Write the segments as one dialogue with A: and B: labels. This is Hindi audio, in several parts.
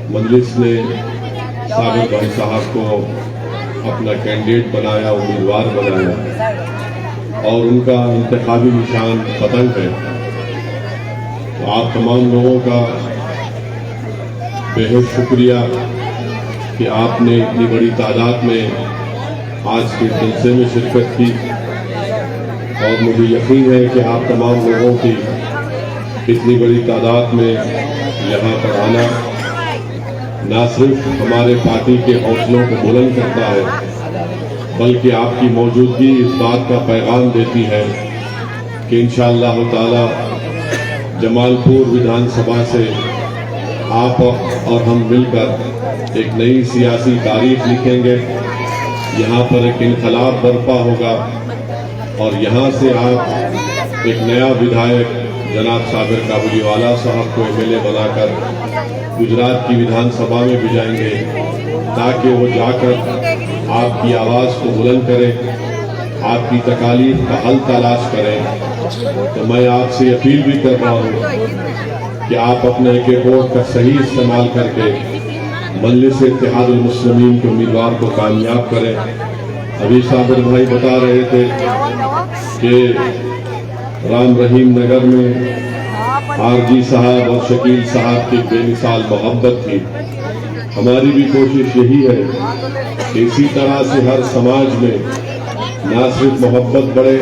A: मजलिस ने साबिर भाई साहब को अपना कैंडिडेट बनाया, उम्मीदवार बनाया और उनका इंतखाबी निशान पतंग है। तो आप तमाम लोगों का बेहद शुक्रिया कि आपने इतनी बड़ी तादाद में आज के जलसे में शिरकत की और मुझे यकीन है कि आप तमाम लोगों की इतनी बड़ी तादाद में यहाँ पर आना न सिर्फ हमारे पार्टी के हौसलों को बुलंद करता है, बल्कि आपकी मौजूदगी इस बात का पैगाम देती है कि इंशाअल्लाह ताला जमालपुर विधानसभा से आप और हम मिलकर एक नई सियासी तारीख लिखेंगे। यहाँ पर एक इनकलाब बर्पा होगा और यहाँ से आप एक नया विधायक जनाब साबिर काबुलीवाला साहब को एमएलए बनाकर गुजरात की विधानसभा में भी जाएंगे ताकि वो जाकर आपकी आवाज़ को बुलंद करें, आपकी तकालीफ का हल तलाश करें। तो मैं आपसे अपील भी कर रहा हूँ कि आप अपने एक वोट का सही इस्तेमाल करके मजलिस इत्तेहादुल मुस्लिमीन के उम्मीदवार को कामयाब करें। अभी साबिर भाई बता रहे थे कि राम रहीम नगर में आरजी साहब और शकील साहब की बेमिसाल मोहब्बत थी। हमारी भी कोशिश यही है कि इसी तरह से हर समाज में न सिर्फ मोहब्बत बढ़े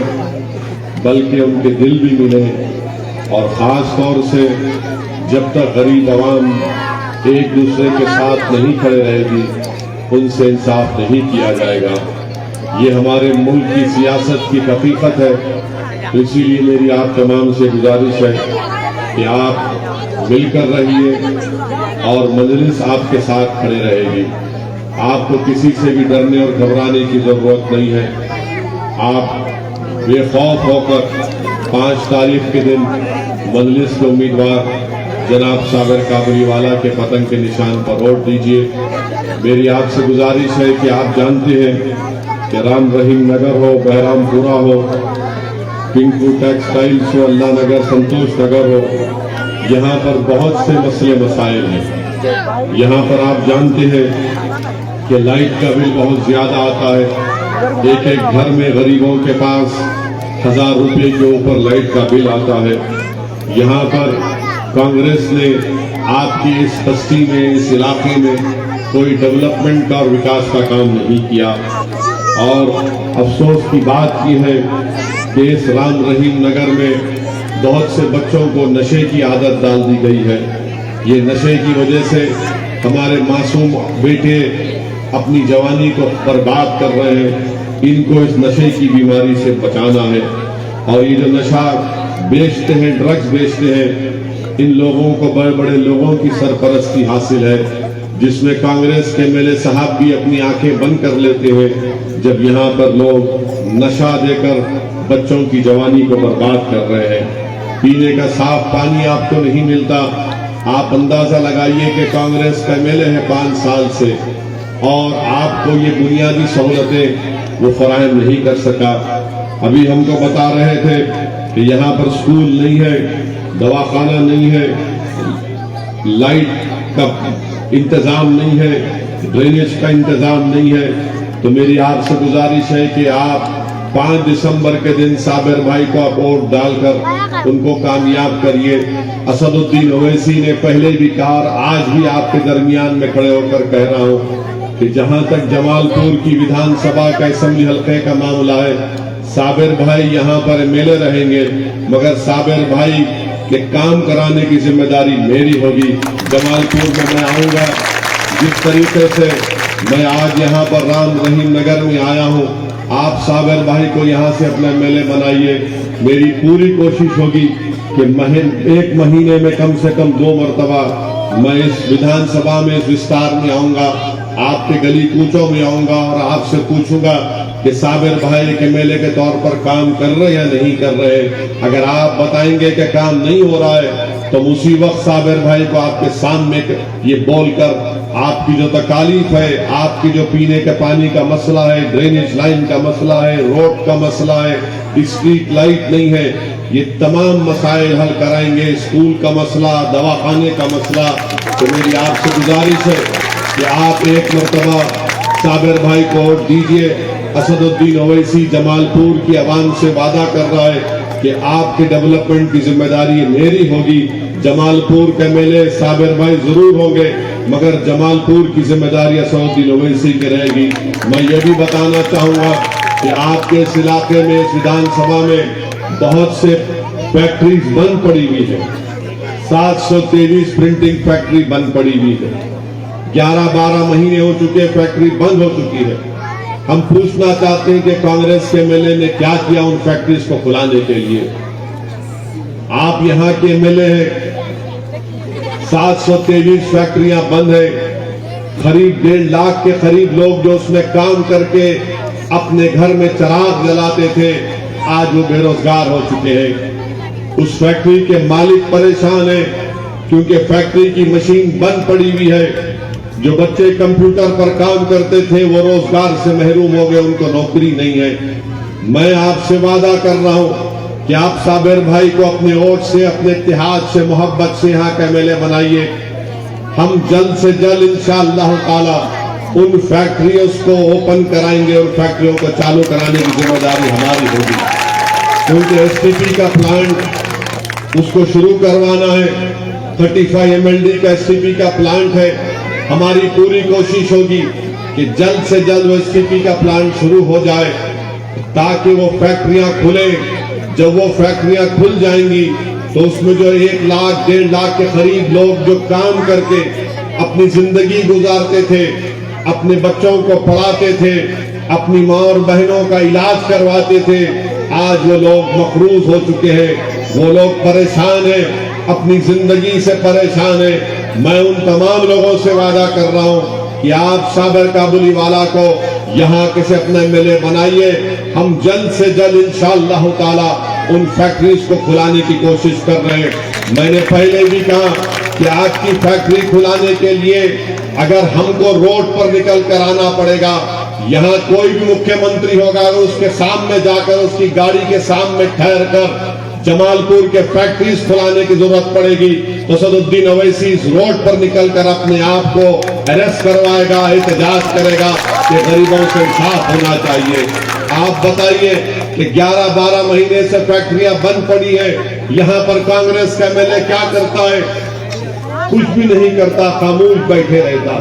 A: बल्कि उनके दिल भी मिले और ख़ास तौर से जब तक गरीब अवाम एक दूसरे के साथ नहीं खड़े रहेगी उनसे इंसाफ नहीं किया जाएगा। ये हमारे मुल्क की सियासत की हकीकत है। तो इसीलिए मेरी आप तमाम से गुजारिश है कि आप मिलकर रहिए और मजलिस आपके साथ खड़े रहेगी। आपको किसी से भी डरने और घबराने की जरूरत नहीं है। आप बेखौफ होकर 5 तारीख के दिन मजलिस के उम्मीदवार जनाब साबिर काबुलीवाला के पतंग के निशान पर वोट दीजिए। मेरी आपसे गुजारिश है कि आप जानते हैं कि राम रहीम नगर हो, बहरामपुरा हो, पिंकू टेक्सटाइल्स हो, अल्लाह नगर, संतोष नगर हो, यहाँ पर बहुत से मसले मसाइल हैं। यहाँ पर आप जानते हैं कि लाइट का बिल बहुत ज्यादा आता है। एक एक घर में गरीबों के पास 1000 रुपये के ऊपर लाइट का बिल आता है। यहाँ पर कांग्रेस ने आपकी इस बस्ती में, इस इलाके में कोई डेवलपमेंट और विकास का काम नहीं किया और अफसोस की बात की है कि इस राम रहीम नगर में बहुत से बच्चों को नशे की आदत डाल दी गई है। ये नशे की वजह से हमारे मासूम बेटे अपनी जवानी को बर्बाद कर रहे हैं। इनको इस नशे की बीमारी से बचाना है और ये जो नशा बेचते हैं, ड्रग्स बेचते हैं, इन लोगों को बड़े बड़े लोगों की सरपरस्ती हासिल है, जिसमें कांग्रेस के एमएलए साहब भी अपनी आंखें बंद कर लेते हैं जब यहाँ पर लोग नशा देकर बच्चों की जवानी को बर्बाद कर रहे हैं। पीने का साफ पानी आपको नहीं मिलता। आप अंदाजा लगाइए कि कांग्रेस का एमएलए है 5 साल से और आपको ये बुनियादी सहूलतें वो फराहम नहीं कर सका। अभी हमको बता रहे थे कि यहाँ पर स्कूल नहीं है, दवाखाना नहीं है, लाइट का इंतजाम नहीं है, ड्रेनेज का इंतजाम नहीं है। तो मेरी आपसे गुजारिश है कि आप 5 दिसंबर के दिन साबिर भाई को वोट डालकर उनको कामयाब करिए। असदुद्दीन ओवैसी ने पहले भी कहा और आज भी आपके दरमियान में खड़े होकर कह रहा हूं कि जहां तक जमालपुर की विधानसभा का असेंबली हल्के का मामला है, साबिर भाई यहाँ पर एमएलए रहेंगे, मगर साबिर भाई के काम कराने की जिम्मेदारी मेरी होगी। जमालपुर में मैं आऊंगा। जिस तरीके से मैं आज यहाँ पर राम रहीम नगर में आया हूँ, आप साबिर भाई को यहाँ से अपना एमएलए बनाइए। मेरी पूरी कोशिश होगी कि 1 महीने में कम से कम 2 मरतबा मैं इस विधानसभा में, इस विस्तार में आऊंगा, आपके गली कूचों में आऊंगा और आपसे पूछूंगा कि साबिर भाई एक एमएलए के तौर पर काम कर रहे या नहीं कर रहे। अगर आप बताएंगे कि काम नहीं हो रहा है तो उसी वक्त साबिर भाई को आपके सामने ये बोलकर आपकी जो तकालीफ है, आपकी जो पीने के पानी का मसला है, ड्रेनेज लाइन का मसला है, रोड का मसला है, स्ट्रीट लाइट नहीं है, ये तमाम मसाइल हल कराएंगे। स्कूल का मसला, दवाखाने का मसला, तो मेरी आपसे गुजारिश है कि आप एक मरतबा साबिर भाई को वोट दीजिए। असदुद्दीन ओवैसी जमालपुर की आवाम से वादा कर रहा है कि आपके डेवलपमेंट की जिम्मेदारी मेरी होगी। जमालपुर के एमएलए साबिर भाई जरूर होंगे, मगर जमालपुर की जिम्मेदारी असदुद्दीन ओवैसी की रहेगी। मैं ये भी बताना चाहूंगा कि आपके इस इलाके में, इस विधानसभा में बहुत से फैक्ट्रीज बंद पड़ी हुई है। 723 प्रिंटिंग फैक्ट्री बंद पड़ी हुई है। 11-12 महीने हो चुके, फैक्ट्री बंद हो चुकी है। हम पूछना चाहते हैं कि कांग्रेस के एमएलए ने क्या किया उन फैक्ट्रीज को खुलाने के लिए। आप यहां के एमएलए हैं, 723 फैक्ट्रियां बंद है। करीब 1.5 लाख के करीब लोग जो उसमें काम करके अपने घर में चिराग जलाते थे, आज वो बेरोजगार हो चुके हैं। उस फैक्ट्री के मालिक परेशान है क्योंकि फैक्ट्री की मशीन बंद पड़ी हुई है। जो बच्चे कंप्यूटर पर काम करते थे वो रोजगार से महरूम हो गए, उनको नौकरी नहीं है। मैं आपसे वादा कर रहा हूं कि आप साबिर भाई को अपने वोट से, अपने इत्तेहाद से, मोहब्बत से यहाँ का एमएलए बनाइए। हम जल्द से जल्द इंशाअल्लाह ताला उन फैक्ट्रियों को ओपन कराएंगे और फैक्ट्रियों को चालू कराने की जिम्मेदारी हमारी होगी, क्योंकि एसटीपी का प्लांट उसको शुरू करवाना है। 35 MLD का एसटीपी का प्लांट है। हमारी पूरी कोशिश होगी कि जल्द से जल्द वो एसटीपी का प्लांट शुरू हो जाए ताकि वो फैक्ट्रियां खुले। जब वो फैक्ट्रियां खुल जाएंगी तो उसमें जो 1 लाख 1.5 लाख के करीब लोग जो काम करके अपनी जिंदगी गुजारते थे, अपने बच्चों को पढ़ाते थे, अपनी माँ और बहनों का इलाज करवाते थे, आज वो लोग मकरूज हो चुके हैं। वो लोग परेशान हैं, अपनी जिंदगी से परेशान हैं। मैं उन तमाम लोगों से वादा कर रहा हूं कि आप साबिर काबुलीवाला को यहाँ किसी अपना एमएलए बनाइए। हम जल्द से जल्द इंशाअल्लाह ताला उन फैक्ट्रीज को खुलाने की कोशिश कर रहे हैं। मैंने पहले भी कहा कि आपकी फैक्ट्री खुलाने के लिए अगर हमको रोड पर निकल कर आना पड़ेगा, यहाँ कोई भी मुख्यमंत्री होगा उसके सामने जाकर, उसकी गाड़ी के सामने ठहर कर जमालपुर के फैक्ट्रीज खुलाने की जरूरत पड़ेगी तो असदुद्दीन ओवैसी इस रोड पर निकलकर अपने आप को अरेस्ट करवाएगा, एहतजाज करेगा कि गरीबों से इंसाफ होना चाहिए। आप बताइए कि 11-12 महीने से फैक्ट्रियां बंद पड़ी है, यहाँ पर कांग्रेस का एमएलए क्या करता है? कुछ भी नहीं करता, खामोश बैठे रहता।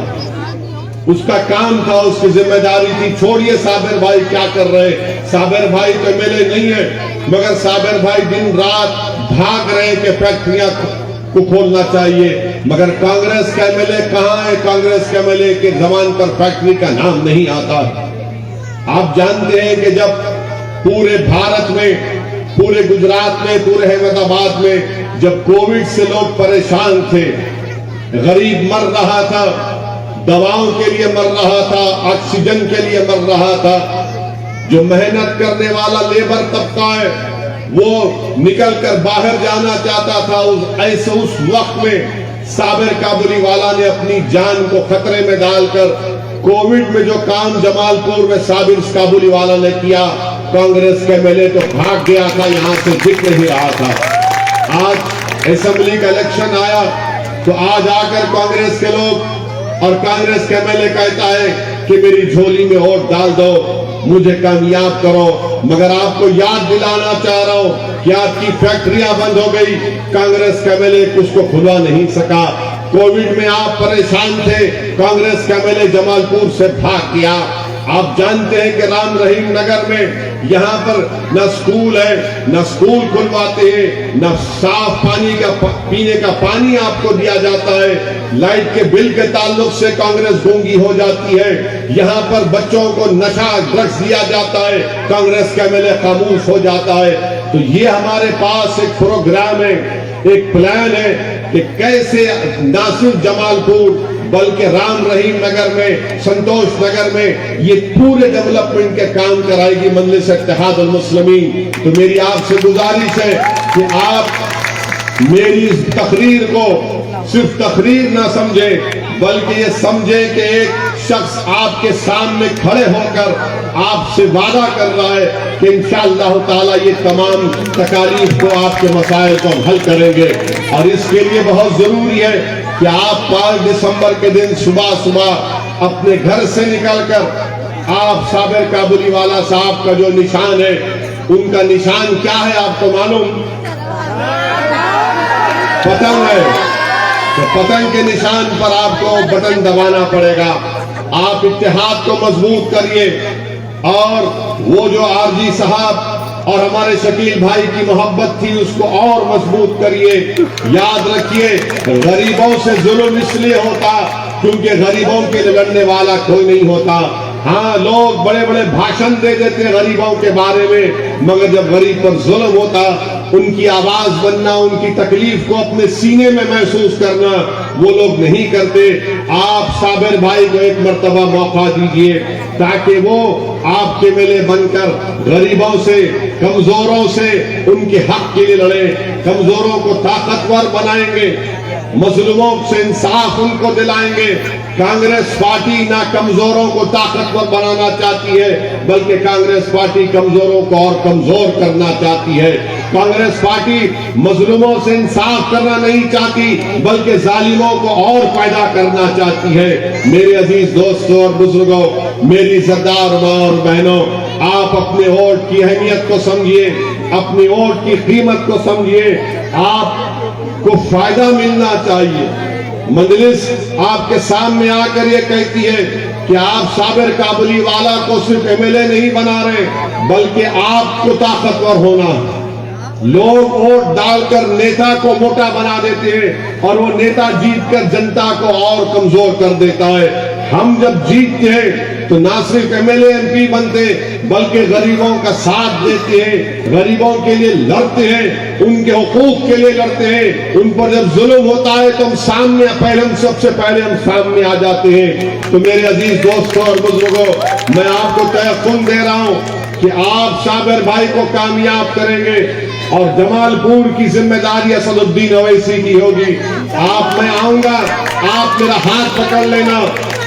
A: उसका काम था, उसकी जिम्मेदारी थी। छोड़िए साबिर भाई क्या कर रहे, साबिर भाई तो एमएलए नहीं है, मगर साबिर भाई दिन रात भाग रहे कि फैक्ट्रियां को खोलना चाहिए। मगर कांग्रेस का एमएलए कहां है? कांग्रेस के एमएलए के जबान पर फैक्ट्री का नाम नहीं आता। आप जानते हैं कि जब पूरे भारत में, पूरे गुजरात में, पूरे अहमदाबाद में जब कोविड से लोग परेशान थे, गरीब मर रहा था, दवाओं के लिए मर रहा था, ऑक्सीजन के लिए मर रहा था, जो मेहनत करने वाला लेबर तबका है वो निकलकर बाहर जाना चाहता था। उस वक्त में साबिर काबुलीवाला ने अपनी जान को खतरे में डालकर कोविड में जो काम जमालपुर में साबिर काबुलीवाला ने किया, कांग्रेस के एमएलए तो भाग गया था, यहां से दिख नहीं रहा था। आज असेंबली का इलेक्शन आया तो आज आकर कांग्रेस के लोग और कांग्रेस के एमएलए कहता है कि मेरी झोली में वोट डाल दो, मुझे कामयाब करो। मगर आपको याद दिलाना चाह रहा हूं कि आपकी फैक्ट्रियां बंद हो गई, कांग्रेस का एमएलए उसको खुलवा नहीं सका। कोविड में आप परेशान थे, कांग्रेस का एमएलए जमालपुर से भाग गया। आप जानते हैं कि राम रहीम नगर में यहाँ पर न स्कूल है, न स्कूल खुलवाते हैं, न साफ पानी का पीने का पानी आपको दिया जाता है। लाइट के बिल के ताल्लुक से कांग्रेस गूंगी हो जाती है। यहाँ पर बच्चों को नशा ड्रग्स दिया जाता है, कांग्रेस का एमएलए खामोश हो जाता है। तो ये हमारे पास एक प्रोग्राम है, एक प्लान है कि कैसे ना सिर्फ जमालपुर बल्कि राम रहीम नगर में, संतोष नगर में ये पूरे डेवलपमेंट के काम कराएगी मजलिस इत्तेहादुल मुस्लिमीन। तो मेरी आपसे गुजारिश है कि आप मेरी इस तकरीर को सिर्फ तकरीर ना समझे, बल्कि ये समझे कि एक शख्स आपके सामने खड़े होकर आपसे वादा कर रहा है कि इंशाअल्लाह ताला ये तमाम तकालीफ को, आपके मसाइल को हम हल करेंगे। और इसके लिए बहुत जरूरी है कि कि आप 5 दिसंबर के दिन सुबह सुबह अपने घर से निकलकर आप साबिर काबुलीवाला साहब का जो निशान है, उनका निशान क्या है आपको मालूम? पतंग है। तो पतंग के निशान पर आपको बटन दबाना पड़ेगा। आप इत्तेहाद को मजबूत करिए और वो जो आरजी साहब और हमारे शकील भाई की मोहब्बत थी उसको और मजबूत करिए। याद रखिए, गरीबों से जुल्म इसलिए होता क्योंकि गरीबों के लिए लड़ने वाला कोई नहीं होता। हाँ, लोग बड़े बड़े भाषण दे देते हैं गरीबों के बारे में, मगर जब गरीब पर जुल्म होता, उनकी आवाज बनना, उनकी तकलीफ को अपने सीने में महसूस करना, वो लोग नहीं करते। आप साबिर भाई को एक मर्तबा मौका दीजिए ताकि वो आपके मेले बनकर गरीबों से, कमजोरों से उनके हक के लिए लड़े, कमजोरों को ताकतवर बनाएंगे, मजलूमों से इंसाफ उनको दिलाएंगे। कांग्रेस पार्टी ना कमजोरों को ताकतवर बनाना चाहती है, बल्कि कांग्रेस पार्टी कमजोरों को और कमजोर करना चाहती है। कांग्रेस पार्टी मजलूमों से इंसाफ करना नहीं चाहती, बल्कि जालिमों को और पैदा करना चाहती है। मेरे अजीज दोस्तों और बुजुर्गों, मेरी सरदार माँ और बहनों, आप अपने वोट की अहमियत को समझिए, अपनी वोट की कीमत को समझिए। आपको फायदा मिलना चाहिए। मजलिस आपके सामने आकर ये कहती है कि आप साबिर काबुलीवाला को सिर्फ एमएलए नहीं बना रहे, बल्कि आपको ताकतवर होना है। लोग वोट डालकर नेता को मोटा बना देते हैं और वो नेता जीतकर जनता को और कमजोर कर देता है। हम जब जीतते हैं तो ना सिर्फ एमएलए एमपी बनते, बल्कि गरीबों का साथ देते हैं, गरीबों के लिए लड़ते हैं, उनके हुकूक के लिए लड़ते हैं। उन पर जब जुल्म होता है तो हम सबसे पहले हम सामने आ जाते हैं। तो मेरे अजीज दोस्तों और बुजुर्गों, मैं आपको तयकीन दे रहा हूं कि आप साबिर भाई को कामयाब करेंगे और जमालपुर की जिम्मेदारी असदुद्दीन ओवैसी की होगी। मैं आऊंगा, आप मेरा हाथ पकड़ लेना,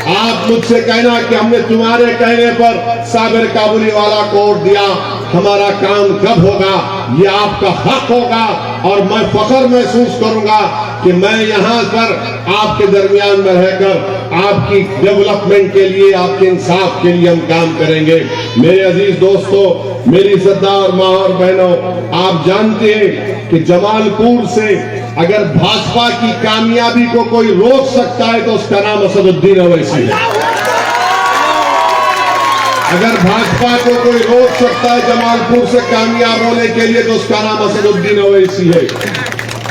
A: आप मुझसे कहना कि हमने तुम्हारे कहने पर साबिर काबुलीवाला को वोट दिया। हमारा काम कब होगा, ये आपका हक होगा और मैं फख्र महसूस करूंगा कि मैं यहाँ पर आपके दरमियान में रहकर आपकी डेवलपमेंट के लिए, आपके इंसाफ के लिए हम काम करेंगे। मेरे अजीज दोस्तों, मेरी सरदार माँ और बहनों, आप जानते हैं कि जमालपुर से अगर भाजपा की कामयाबी को कोई रोक सकता है तो उसका नाम असदुद्दीन ओवैसी है। अगर भाजपा को कोई रोक सकता है जमालपुर से कामयाब होने के लिए तो उसका नाम असदुद्दीन ओवैसी है।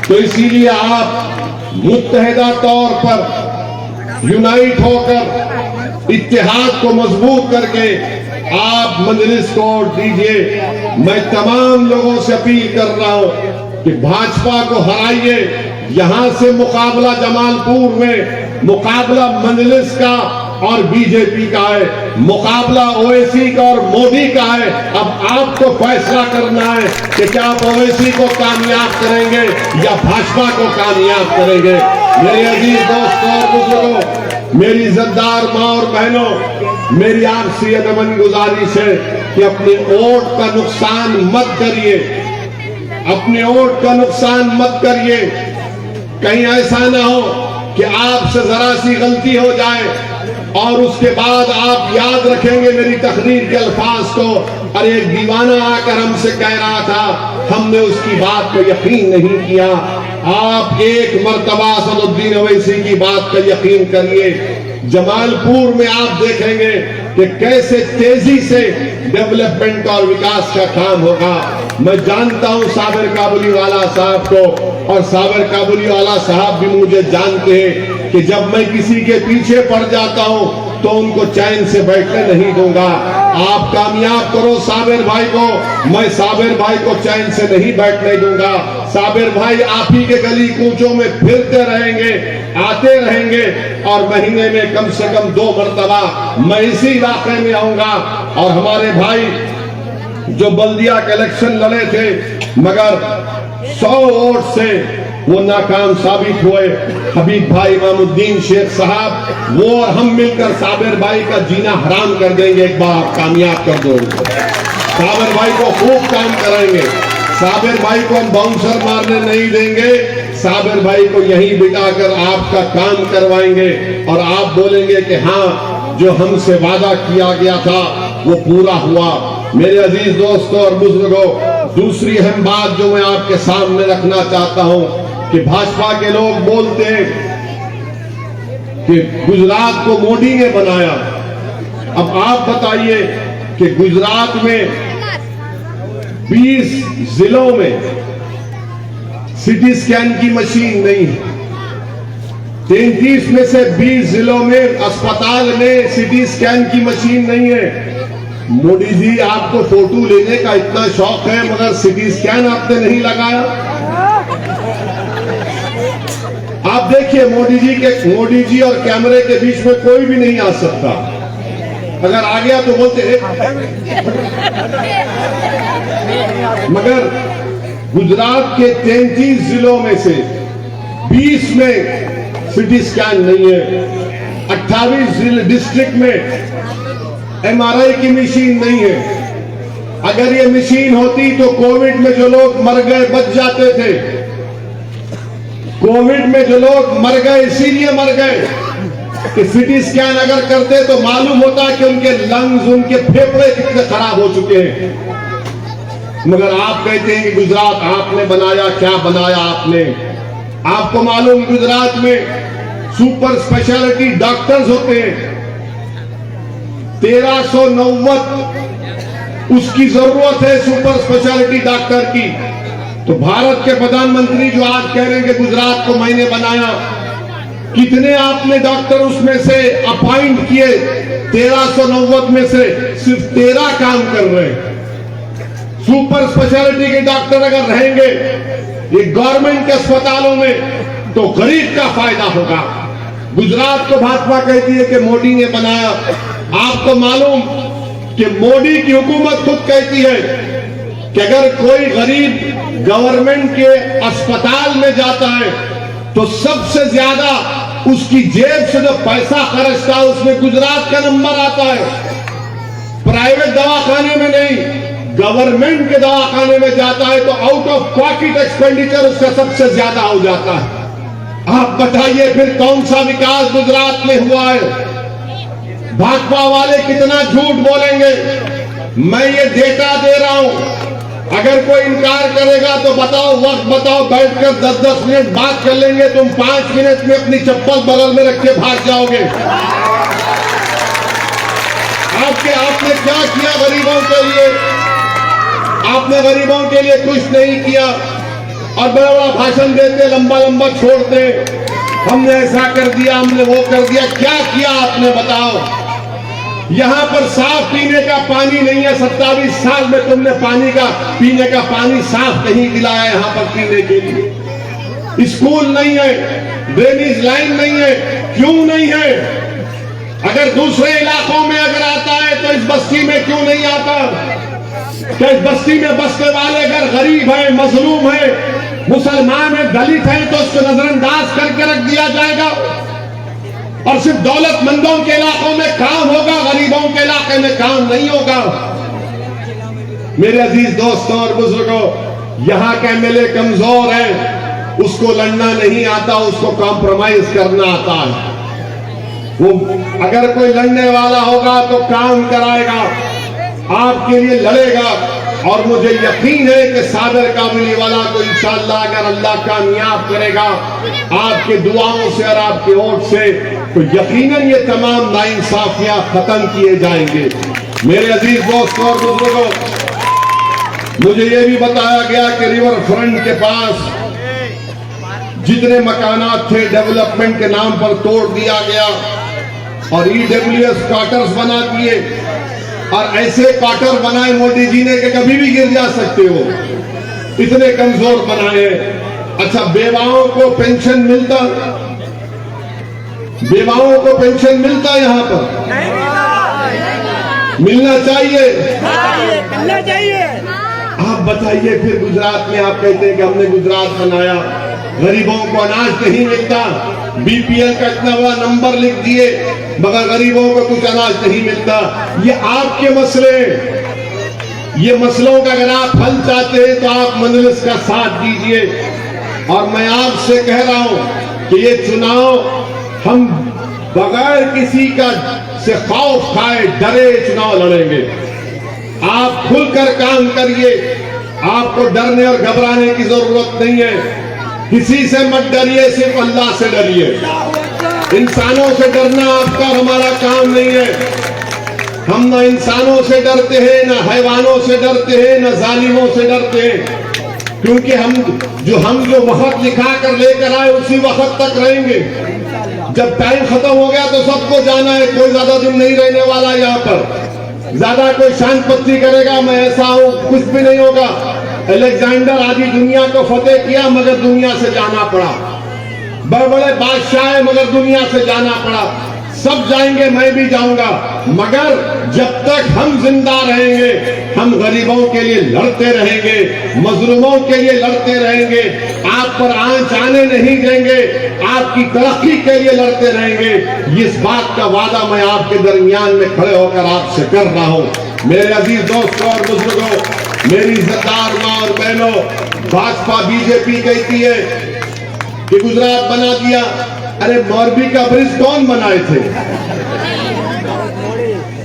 A: तो इसीलिए आप मुत्तहिदा तौर पर यूनाइट होकर इत्तेहाद को मजबूत करके आप मजलिस को वोट दीजिए। मैं तमाम लोगों से अपील कर रहा हूं कि भाजपा को हराइए। यहां से मुकाबला जमालपुर में मुकाबला मजलिस का और बीजेपी का है, मुकाबला ओवैसी का और मोदी का है। अब आपको फैसला करना है कि क्या आप ओवैसी को कामयाब करेंगे या भाजपा को कामयाब करेंगे। मेरे अजीज दोस्तों और बुजुर्गों, मेरी इज्जतदार माँ और बहनों, मेरी आपसे नमन गुजारिश है कि अपने वोट का नुकसान मत करिए, अपने वोट का नुकसान मत करिए। कहीं ऐसा ना हो कि आपसे जरा सी गलती हो जाए और उसके बाद आप याद रखेंगे मेरी तकरीर के अल्फाज को, अरे एक दीवाना आकर हमसे कह रहा था, हमने उसकी बात को यकीन नहीं किया। आप एक मर्तबा असदुद्दीन ओवैसी की बात का यकीन करिए। जमालपुर में आप देखेंगे कि कैसे तेजी से डेवलपमेंट और विकास का काम होगा। मैं जानता हूं साबिर काबुलीवाला साहब को, और साबिर काबुलीवाला साहब भी मुझे जानते हैं कि जब मैं किसी के पीछे पड़ जाता हूं तो उनको चैन से बैठने नहीं दूंगा। आप कामयाब करो साबिर भाई को, मैं साबिर भाई को चैन से नहीं बैठने दूंगा। साबिर भाई आप ही के गली कूचों में फिरते रहेंगे, आते रहेंगे और महीने में कम से कम 2 मरतबा मैं इसी इलाके में आऊंगा। और हमारे भाई जो बल्दिया के इलेक्शन लड़े थे मगर 100 वोट से वो नाकाम साबित हुए, हबीब भाई इमामुद्दीन शेख साहब, वो और हम मिलकर साबिर भाई का जीना हराम कर देंगे। एक बार आप कामयाब कर दो, साबिर भाई को खूब काम कराएंगे। साबिर भाई को हम बाउंसर मारने नहीं देंगे, साबिर भाई को यहीं बिठाकर आपका काम करवाएंगे और आप बोलेंगे कि हाँ, जो हमसे वादा किया गया था वो पूरा हुआ। मेरे अजीज दोस्तों और बुजुर्गों, दूसरी अहम बात जो मैं आपके सामने रखना चाहता हूं कि भाजपा के लोग बोलते हैं कि गुजरात को मोदी ने बनाया। अब आप बताइए कि गुजरात में 20 जिलों में सिटी स्कैन की मशीन नहीं है। 33 में से 20 जिलों में अस्पताल में सिटी स्कैन की मशीन नहीं है। मोदी जी, आपको फोटो लेने का इतना शौक है मगर सिटी स्कैन आपने नहीं लगाया। आप देखिए, मोदी जी और कैमरे के बीच में कोई भी नहीं आ सकता। अगर आ गया तो बोलते हैं, मगर गुजरात के 33 जिलों में से 20 में सिटी स्कैन नहीं है। 28 डिस्ट्रिक्ट में MRI की मशीन नहीं है। अगर ये मशीन होती तो कोविड में जो लोग मर गए बच जाते थे। कोविड में जो लोग मर गए इसीलिए मर गए कि सिटी स्कैन अगर करते तो मालूम होता कि उनके लंग्स, उनके फेफड़े कितने खराब हो चुके हैं। मगर आप कहते हैं कि गुजरात आपने बनाया। क्या बनाया आपने? आपको मालूम, गुजरात में सुपर स्पेशलिटी डॉक्टर्स होते हैं 1390। उसकी जरूरत है सुपर स्पेशलिटी डॉक्टर की। तो भारत के प्रधानमंत्री जो आज कह रहे हैं कि गुजरात को मैंने बनाया, कितने आपने डॉक्टर उसमें से अपॉइंट किए? 1390 में से सिर्फ 13 काम कर रहे हैं। सुपर स्पेशलिटी के डॉक्टर अगर रहेंगे ये गवर्नमेंट के अस्पतालों में तो गरीब का फायदा होगा। गुजरात को भाजपा कहती है कि मोदी ने बनाया। आपको मालूम कि मोदी की हुकूमत खुद कहती है कि अगर कोई गरीब गवर्नमेंट के अस्पताल में जाता है तो सबसे ज्यादा उसकी जेब से जो पैसा खर्चता है उसमें गुजरात का नंबर आता है। प्राइवेट दवाखाने में नहीं, गवर्नमेंट के दवाखाने में जाता है तो आउट ऑफ पॉकेट एक्सपेंडिचर उसका सबसे ज्यादा हो जाता है। आप बताइए फिर कौन सा विकास गुजरात में हुआ है? भाजपा वाले कितना झूठ बोलेंगे। मैं ये डेटा दे रहा हूं, अगर कोई इनकार करेगा तो बताओ, वक्त बताओ, बैठकर 10-10 मिनट बात कर लेंगे। तुम 5 मिनट में अपनी चप्पल बगल में रख के भाग जाओगे। आपने क्या किया गरीबों के लिए? आपने गरीबों के लिए कुछ नहीं किया और बड़ा बड़ा भाषण देते, लंबा लंबा छोड़ते, हमने ऐसा कर दिया, हमने वो कर दिया। क्या किया आपने बताओ? यहां पर साफ पीने का पानी नहीं है। 27 साल में तुमने पीने का पानी साफ नहीं दिलाया यहां पर पीने के लिए। स्कूल नहीं है, ड्रेनेज लाइन नहीं है। क्यों नहीं है? अगर दूसरे इलाकों में अगर आता है तो इस बस्ती में क्यों नहीं आता? क्या इस बस्ती में बसने वाले अगर गरीब है, मजलूम है, मुसलमान है, दलित है तो उसको नजरअंदाज करके रख दिया जाएगा और सिर्फ दौलतमंदों के इलाकों में काम होगा, गरीबों के इलाके में काम नहीं होगा? मेरे अजीज दोस्तों और बुजुर्गों, यहाँ के एमएलए कमजोर है, उसको लड़ना नहीं आता, उसको कॉम्प्रोमाइज करना आता है। वो अगर कोई लड़ने वाला होगा तो काम कराएगा, आपके लिए लड़ेगा। और मुझे यकीन है कि सादर काबुलीवाला को इंशाअल्लाह अगर अल्लाह कामयाब करेगा आपके दुआओं से और आपके वोट से, तो यकीनन ये तमाम नाइंसाफियां खत्म किए जाएंगे। मेरे अजीज दोस्तों और बुजुर्गों, मुझे ये भी बताया गया कि रिवर फ्रंट के पास जितने मकानात थे डेवलपमेंट के नाम पर तोड़ दिया गया और EWS क्वार्टर्स बना दिए। और ऐसे क्वार्टर बनाए मोदी जी ने कि कभी भी गिर जा सकते हो, इतने कमजोर बनाए। अच्छा, बेवाओं को पेंशन मिलता? बेवाओं को पेंशन मिलता यहाँ पर? मिलना चाहिए, मिलना चाहिए। आप बताइए फिर गुजरात में आप कहते हैं कि हमने गुजरात बनाया, गरीबों को अनाज नहीं मिलता। BPL का इतना बड़ा नंबर लिख दिए मगर गरीबों को कुछ अनाज नहीं मिलता। ये आपके मसले, ये मसलों का अगर आप हल चाहते हैं तो आप मजलिस का साथ दीजिए। और मैं आपसे कह रहा हूं कि ये चुनाव हम बगैर किसी का से खौफ खाए डरे चुनाव लड़ेंगे। आप खुलकर काम करिए, आपको डरने और घबराने की जरूरत नहीं है। किसी से मत डरिए, सिर्फ अल्लाह से डरिए। इंसानों से डरना आपका और हमारा काम नहीं है। हम ना इंसानों से डरते हैं, ना हैवानों से डरते हैं, ना जालिमों से डरते हैं, क्योंकि हम जो वक्त लिखा कर लेकर आए उसी वक्त तक रहेंगे। जब टाइम खत्म हो गया तो सबको जाना है, कोई ज्यादा दिन नहीं रहने वाला यहाँ पर। ज्यादा कोई शान पत्ती करेगा मैं ऐसा हूं, कुछ भी नहीं होगा। अलेक्जेंडर आदि दुनिया को फतेह किया मगर दुनिया से जाना पड़ा। बड़े बड़े बादशाह मगर दुनिया से जाना पड़ा। सब जाएंगे, मैं भी जाऊंगा, मगर जब तक हम जिंदा रहेंगे हम गरीबों के लिए लड़ते रहेंगे, मजलूमों के लिए लड़ते रहेंगे, आप पर आंच आने नहीं देंगे, आपकी तरक्की के लिए लड़ते रहेंगे। इस बात का वादा मैं आपके दरमियान में खड़े होकर आपसे कर रहा हूं। मेरे अजीज दोस्तों और बुजुर्गों, मेरी इज्जतदार मां और बहनों, भाजपा बीजेपी कहती है कि गुजरात बना दिया। अरे मोरबी का ब्रिज कौन बनाए थे?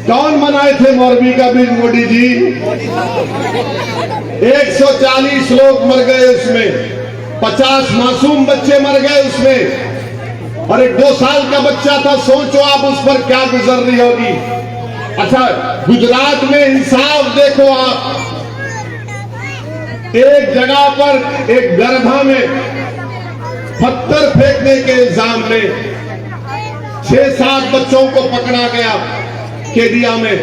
A: कौन बनाए थे मोरबी का ब्रिज? मोदी जी। 140 लोग मर गए उसमें, 50 मासूम बच्चे मर गए उसमें, और एक 2 साल का बच्चा था। सोचो आप उस पर क्या गुजर रही होगी। अच्छा, गुजरात में इंसाफ देखो आप। एक जगह पर एक दरगाह में पत्थर फेंकने के इल्जाम में 6-7 बच्चों को पकड़ा गया केदिया में।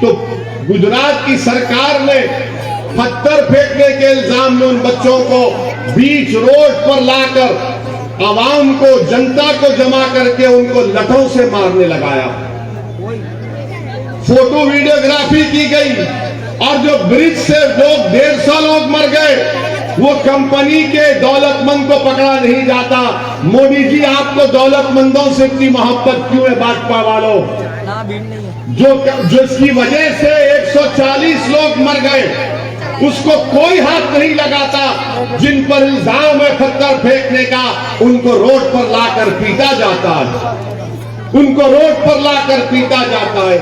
A: तो गुजरात की सरकार ने पत्थर फेंकने के इल्जाम में उन बच्चों को बीच रोड पर लाकर आवाम को, जनता को जमा करके उनको लठों से मारने लगाया। फोटो वीडियोग्राफी की गई, और जो ब्रिज से लोग 150 लोग मर गए, वो कंपनी के दौलतमंद को पकड़ा नहीं जाता। मोदी जी, आपको दौलतमंदों से इतनी मोहब्बत क्यों है भाजपा वालों? जिसकी वजह से 140 लोग मर गए, उसको कोई हाथ नहीं लगाता। जिन पर इल्जाम है पत्थर फेंकने का, उनको रोड पर लाकर पीटा जाता है, उनको रोड पर लाकर पीटा जाता है।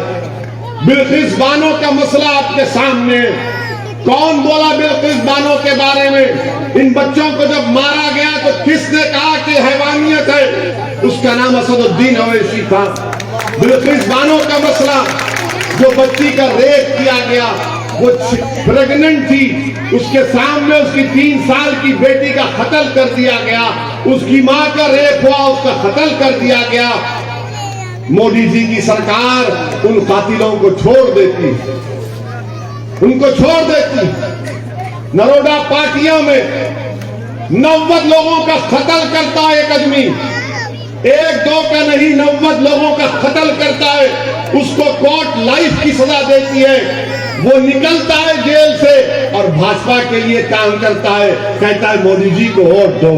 A: बिल्किस बानो का मसला आपके सामने। कौन बोला बिल्किस बानो के बारे में? इन बच्चों को जब मारा गया तो किसने कहा कि हैवानियत है? उसका नाम असदुद्दीन अवैसी था। बिल्किस बानो का मसला, जो बच्ची का रेप किया गया, वो प्रेग्नेंट थी, उसके सामने उसकी 3 साल की बेटी का कत्ल कर दिया गया, उसकी मां का रेप हुआ, उसका कत्ल कर दिया गया। मोदी जी की सरकार उन कातिलों को छोड़ देती, उनको छोड़ देती। नरोडा पार्टियों में 90 लोगों का कत्ल करता है एक आदमी, 1-2 का नहीं, 90 लोगों का कत्ल करता है। उसको कोर्ट लाइफ की सजा देती है, वो निकलता है जेल से और भाजपा के लिए काम करता है, कहता है मोदी जी को वोट दो।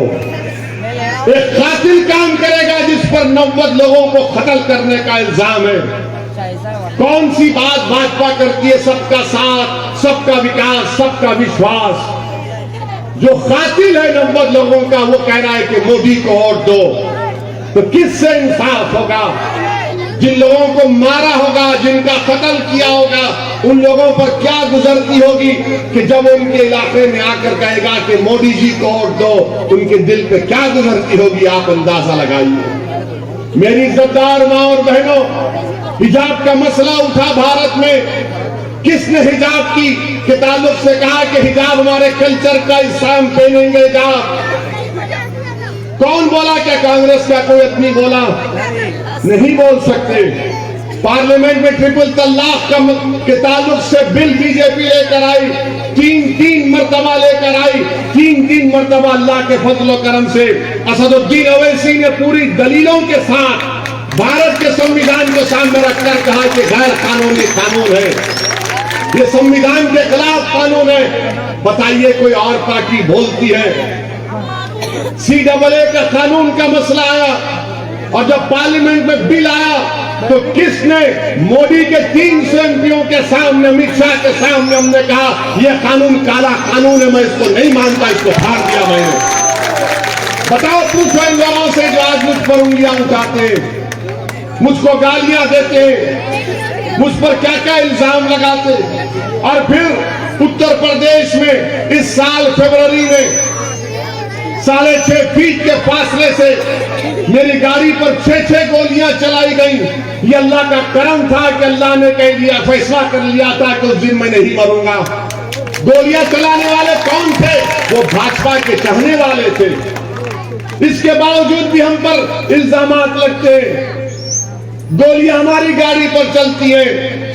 A: एक कातिल काम करेगा जिस पर 90 लोगों को कत्ल करने का इल्जाम है। कौन सी बात भाजपा करती है? सबका साथ, सबका विकास, सबका विश्वास। जो कातिल है 90 लोगों का, वो कह रहा है कि मोदी को वोट दो। तो किससे इंसाफ होगा? जिन लोगों को मारा होगा, जिनका कत्ल किया होगा, उन लोगों पर क्या गुजरती होगी कि जब उनके इलाके में आकर कहेगा कि मोदी जी को वोट दो, उनके दिल पे क्या गुजरती होगी, आप अंदाजा लगाइए। मेरी इज्जतदार मां और बहनों, हिजाब का मसला उठा भारत में। किसने हिजाब की के ताल्लुक से कहा कि हिजाब हमारे कल्चर का हिस्सा, हम पहनेंगे हिजाब? कौन बोला? क्या कांग्रेस का कोई आदमी बोला? नहीं बोल सकते। पार्लियामेंट में ट्रिपल तलाक के ताल्लुक से बिल बीजेपी लेकर आई, 3 मरतबा लेकर आई। 3 मरतबा अल्लाह के फजल करम से असदुद्दीन अवैसी ने पूरी दलीलों के साथ भारत के संविधान को सामने रखकर कहा कि गैर कानूनी कानून है, ये संविधान के खिलाफ कानून है। बताइए कोई और पार्टी बोलती है? CAA का कानून का मसला आया, और जब पार्लियामेंट में बिल आया तो किसने? मोदी के 300 एमपीओ के सामने, अमित शाह के सामने हमने कहा यह कानून काला कानून है, मैं इसको नहीं मानता, इसको फाड़ दिया मैंने। बताओ, पूछो इन लोगों से जो आज मुझ पर उंगलियां उठाते, मुझको गालियां देते, मुझ पर क्या क्या इल्जाम लगाते। और फिर उत्तर प्रदेश में इस साल फरवरी में 6.5 फीट के फासले से मेरी गाड़ी पर 6 गोलियां चलाई गई। ये अल्लाह का करम था कि अल्लाह ने कह दिया, फैसला कर लिया था कि उस दिन मैं नहीं मरूंगा। गोलियां चलाने वाले कौन थे? वो भाजपा के चाहने वाले थे। इसके बावजूद भी हम पर इल्जामात लगते, गोलियां हमारी गाड़ी पर चलती है।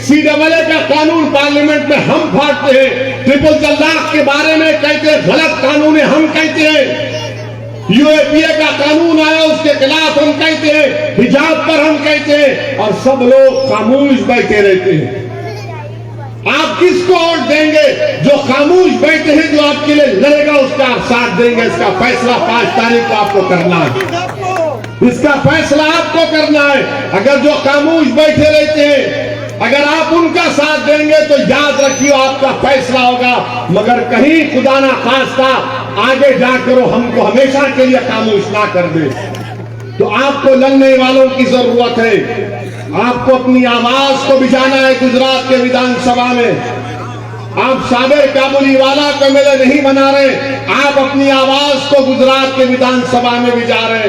A: CAA का कानून पार्लियामेंट में हम फाड़ते हैं, ट्रिपल तलाक के बारे में कहते हैं गलत कानून है, हम कहते हैं। UAPA का कानून आया, उसके खिलाफ हम कहते हैं, हिजाब पर हम कहते हैं, और सब लोग खामोश बैठे रहते हैं। आप किसको वोट देंगे? जो खामोश बैठे हैं, जो आपके लिए लड़ेगा उसका आप साथ देंगे। इसका फैसला 5 तारीख को आपको करना है। इसका फैसला आपको करना है। अगर जो खामोश बैठे रहते हैं, अगर आप उनका साथ देंगे तो याद रखिए आपका फैसला होगा। मगर कहीं खुदा ना खास्ता आगे जाकर हमको हमेशा के लिए खामोश ना कर दे। तो आपको लड़ने वालों की जरूरत है। आपको अपनी आवाज को बिछाना है। गुजरात के विधानसभा में आप साबिर काबुलीवाला को एमएलए नहीं बना रहे, आप अपनी आवाज को गुजरात के विधानसभा में बिछा रहे।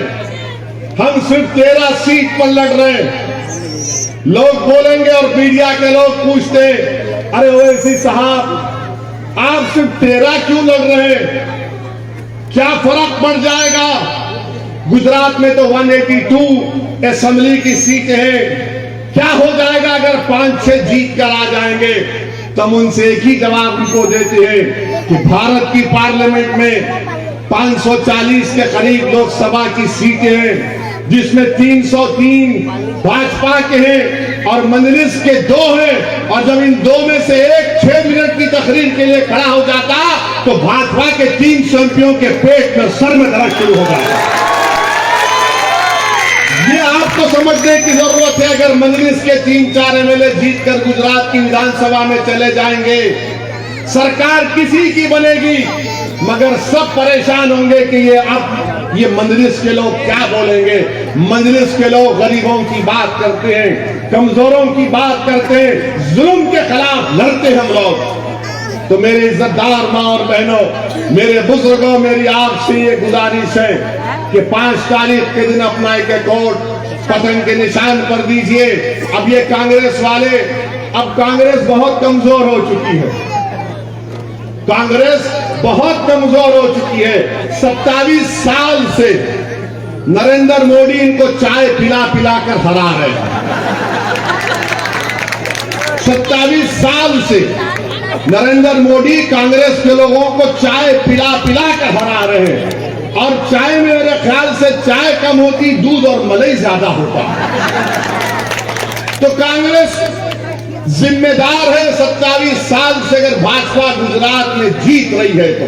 A: हम सिर्फ 13 सीट पर लड़ रहे हैं। लोग बोलेंगे और मीडिया के लोग पूछते, अरे ओवैसी साहब आप सिर्फ 13 क्यों लड़ रहे हैं? क्या फर्क पड़ जाएगा? गुजरात में तो 182 असेंबली की सीटें हैं। क्या हो जाएगा अगर 5-6 जीत कर आ जाएंगे? तो हम उनसे एक ही जवाब उनको देते हैं कि भारत की पार्लियामेंट में 540 के करीब लोकसभा की सीटें हैं, जिसमें 303 भाजपा के हैं और मजलिस के 2 हैं। और जब इन 2 में से एक 6 मिनट की तकरीर के लिए खड़ा हो जाता तो भाजपा के 300 एमपियों के पेट में सर में दर्द शुरू हो जाता। ये आपको समझने की जरूरत है। अगर मजलिस के 3-4 एमएलए जीतकर गुजरात की विधानसभा में चले जाएंगे, सरकार किसी की बनेगी, मगर सब परेशान होंगे कि ये मजलिस के लोग क्या बोलेंगे। मजलिस के लोग गरीबों की बात करते हैं, कमजोरों की बात करते हैं, जुल्म के खिलाफ लड़ते हैं हम लोग। तो मेरे इज्जतदार मां और बहनों, मेरे बुजुर्गों, मेरी आपसे ये गुजारिश है कि 5 तारीख के दिन अपना एक वोट पतंग के निशान पर दीजिए। अब ये कांग्रेस वाले, अब कांग्रेस बहुत कमजोर हो चुकी है। कांग्रेस बहुत कमजोर हो चुकी है। 27 साल से नरेंद्र मोदी इनको चाय पिला पिला कर हरा रहे हैं। 27 साल से नरेंद्र मोदी कांग्रेस के लोगों को चाय पिला पिला कर हरा रहे हैं। और चाय में मेरे ख्याल से चाय कम होती, दूध और मलाई ज्यादा होता। तो कांग्रेस जिम्मेदार है 27 साल से अगर भाजपा गुजरात में जीत रही है तो।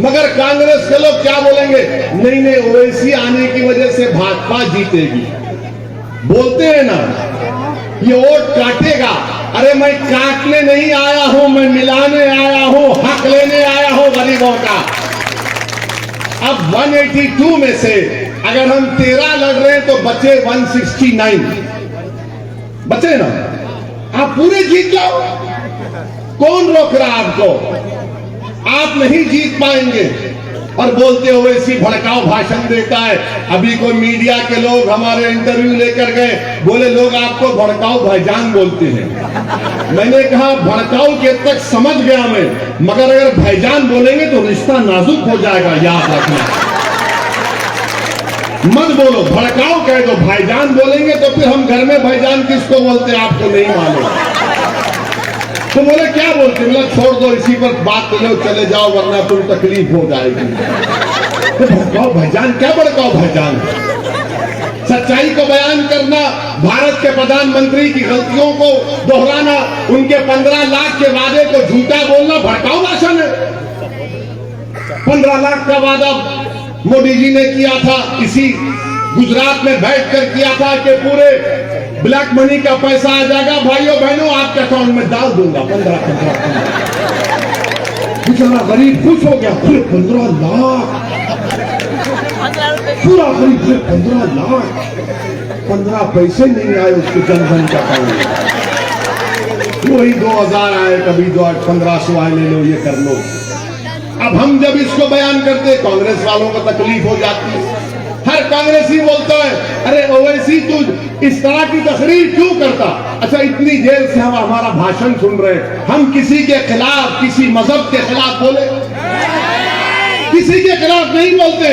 A: मगर कांग्रेस के लोग क्या बोलेंगे? नहीं नहीं, ओवैसी आने की वजह से भाजपा जीतेगी। बोलते हैं ना, ये वोट काटेगा। अरे मैं काटने नहीं आया हूं, मैं मिलाने आया हूं, हक लेने आया हूं गरीबों का। अब 182 में से अगर हम 13 लड़ रहे हैं तो बचे 169, बचे ना। आप पूरे जीत जाओ, कौन रोक रहा आपको? आप नहीं जीत पाएंगे। और बोलते हो ऐसी भड़काऊ भाषण देता है। अभी कोई मीडिया के लोग हमारे इंटरव्यू लेकर गए, बोले लोग आपको भड़काऊ भाईजान बोलते हैं। मैंने कहा भड़काऊ के तक समझ गया मैं, मगर अगर भाईजान बोलेंगे तो रिश्ता नाजुक हो जाएगा, याद रखना। मत बोलो भड़काऊ कह दो, भाईजान बोलेंगे तो फिर हम घर में भाईजान किसको बोलते हैं आपको नहीं मालूम। तो बोले क्या बोलते? बोला छोड़ दो, इसी पर बात करो, चले जाओ वरना तुम तकलीफ हो जाएगी। तो भड़काओ भाईजान क्या भड़काओ भाईजान? सच्चाई को बयान करना, भारत के प्रधानमंत्री की गलतियों को दोहराना, उनके 15 लाख के वादे को झूठा बोलना भड़काऊ भाषण है। 15 लाख का वादा मोदी जी ने किया था, इसी गुजरात में बैठकर किया था कि पूरे ब्लैक मनी का पैसा आ जाएगा, भाइयों बहनों आपके अकाउंट में डाल दूंगा 15। बेचारा गरीब खुश हो गया, फिर 15 लाख पूरा करीब से 15 लाख 15 पैसे नहीं आए उसके जनधन का अकाउंट। वही 2000 आए, कभी 1500 आए, ले लो, ये कर लो। अब हम जब इसको बयान करते कांग्रेस वालों को तकलीफ हो जाती है। हर कांग्रेसी बोलता है अरे ओवैसी तू इस तरह की तकरीर क्यों करता। अच्छा, इतनी देर से हम हमारा भाषण सुन रहे हैं, हम किसी के खिलाफ, किसी मजहब के खिलाफ बोले? किसी के खिलाफ नहीं बोलते।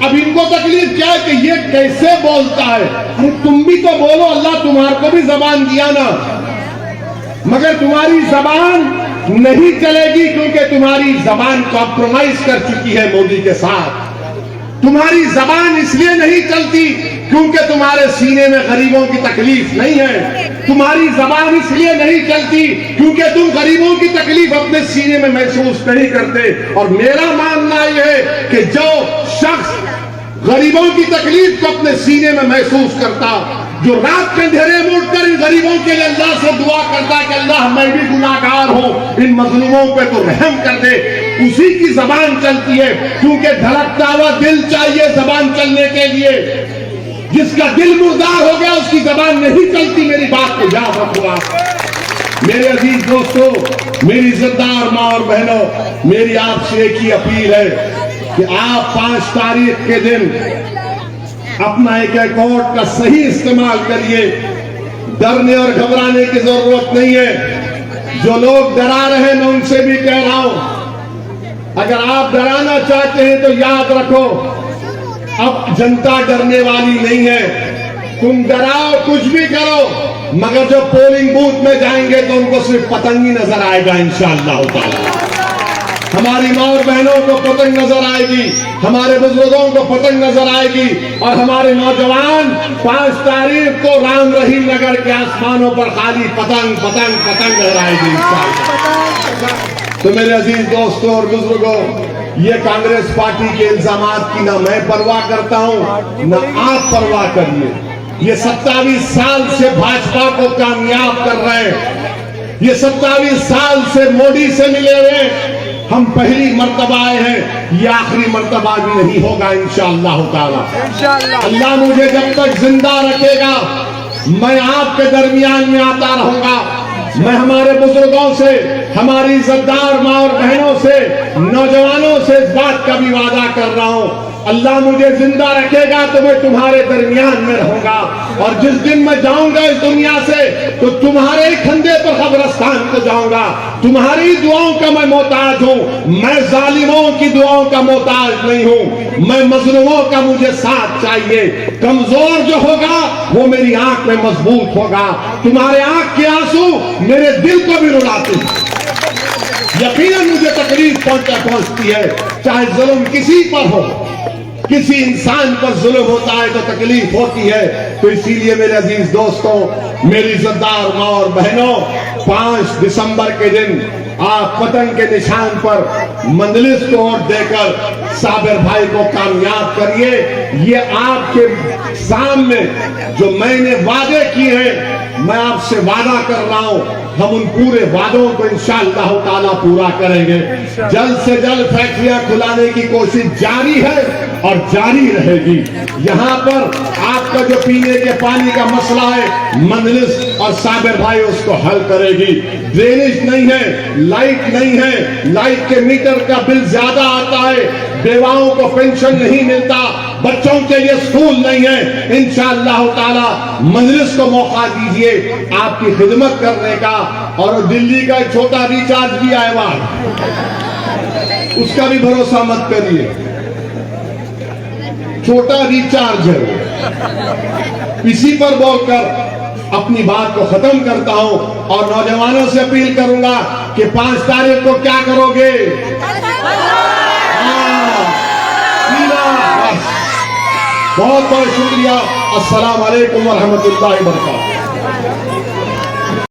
A: अब इनको तकलीफ क्या है कि ये कैसे बोलता है। अरे तुम भी तो बोलो, अल्लाह तुम्हारे को भी जबान दिया ना, मगर तुम्हारी जबान नहीं चलेगी क्योंकि तुम्हारी जबान कॉम्प्रोमाइज कर चुकी है मोदी के साथ। तुम्हारी जबान इसलिए नहीं चलती क्योंकि तुम्हारे सीने में गरीबों की तकलीफ नहीं है। तुम्हारी जबान इसलिए नहीं चलती क्योंकि तुम गरीबों की तकलीफ अपने सीने में महसूस नहीं करते। और मेरा मानना यह है कि जो शख्स गरीबों की तकलीफ को अपने सीने में महसूस करता, जो रात के अंधेरे में उठकर इन गरीबों के लिए अल्लाह से दुआ करता है कि अल्लाह मैं भी गुनाहगार हूं, इन मजलूमों पे तो रहम कर दे, उसी की जबान चलती है। क्योंकि धड़कता हुआ दिल चाहिए जबान चलने के लिए। जिसका दिल मुर्दार हो गया उसकी जबान नहीं चलती। मेरी बात को याद रखो आप। मेरे अजीज दोस्तों, मेरी इज्जतदार माँ और बहनों, मेरी आपसे एक ही अपील है कि आप 5 तारीख के दिन अपना एक अकाउंट का सही इस्तेमाल करिए। डरने और घबराने की जरूरत नहीं है। जो लोग डरा रहे हैं मैं उनसे भी कह रहा हूं, अगर आप डराना चाहते हैं तो याद रखो अब जनता डरने वाली नहीं है। तुम डराओ, कुछ भी करो, मगर जब पोलिंग बूथ में जाएंगे तो उनको सिर्फ पतंग ही नजर आएगा इंशाअल्लाह ताला। हमारी माँ और बहनों को पतंग नजर आएगी, हमारे बुजुर्गों को पतंग नजर आएगी, और हमारे नौजवान 5 तारीख को राम रहीम नगर के आसमानों पर खाली पतंग पतंग पतंग लहराएगी इंशाअल्लाह। तो मेरे अजीज दोस्तों और बुजुर्गों, ये कांग्रेस पार्टी के इल्जामात की ना मैं परवाह करता हूं, ना आप परवाह करिए। ये 27 साल से भाजपा को कामयाब कर रहे हैं। ये 27 साल से मोदी से मिले हुए हम पहली मर्तबा आए हैं, ये आखिरी मर्तबा भी नहीं होगा इंशाअल्लाह ताला। अल्लाह मुझे जब तक जिंदा रखेगा मैं आपके दरमियान में आता रहूंगा। मैं हमारे बुजुर्गों से, हमारी इज्जतदार माँ और बहनों से, नौजवानों से इस बात का भी वादा कर रहा हूं, अल्लाह मुझे जिंदा रखेगा तो मैं तुम्हारे दरमियान में रहूंगा। और जिस दिन मैं जाऊंगा इस दुनिया से तो तुम्हारे ही कंधे पर कब्रिस्तान को जाऊंगा। तुम्हारी दुआओं का मैं मोहताज हूं, मैं जालिमों की दुआओं का मोहताज नहीं हूं। मैं मजलूमों का मुझे साथ चाहिए। कमजोर जो होगा वो मेरी आंख में मजबूत होगा। तुम्हारे आंख के आंसू मेरे दिल को भी रुलाते हैं। यकीनन मुझे तकलीफ पहुंचती है, चाहे जुल्म किसी पर हो, किसी इंसान पर जुल्म होता है तो तकलीफ होती है। तो इसीलिए मेरे अजीज दोस्तों, मेरी इज्जतदार माँ और बहनों, 5 दिसंबर के दिन आप पतंग के निशान पर मंजलिस को वोट देकर साबिर भाई को कामयाब करिए। ये आपके सामने जो मैंने वादे किए हैं, मैं आपसे वादा कर रहा हूं, हम उन पूरे वादों को इंशाअल्लाह ताला पूरा करेंगे। जल्द से जल्द फैक्ट्रियां खुलाने की कोशिश जारी है और जारी रहेगी। यहाँ पर आपका जो पीने के पानी का मसला है, मंजलिस और साबिर भाई उसको हल करेगी। ड्रेनेज नहीं है, लाइट नहीं है, लाइट के मीटर का बिल ज्यादा आता है, बेवाओं को पेंशन नहीं मिलता, बच्चों के लिए स्कूल नहीं है। इंशाअल्लाह ताला मजलिस को मौका दीजिए आपकी खिदमत करने का। और दिल्ली का एक छोटा रिचार्ज भी आएगा, उसका भी भरोसा मत करिए, छोटा रिचार्ज है। इसी पर बोलकर अपनी बात को खत्म करता हूं और नौजवानों से अपील करूंगा कि 5 तारीख को क्या करोगे? बहुत बहुत शुक्रिया। अस्सलाम वालेकुम व रहमतुल्लाहि व बरकातहू।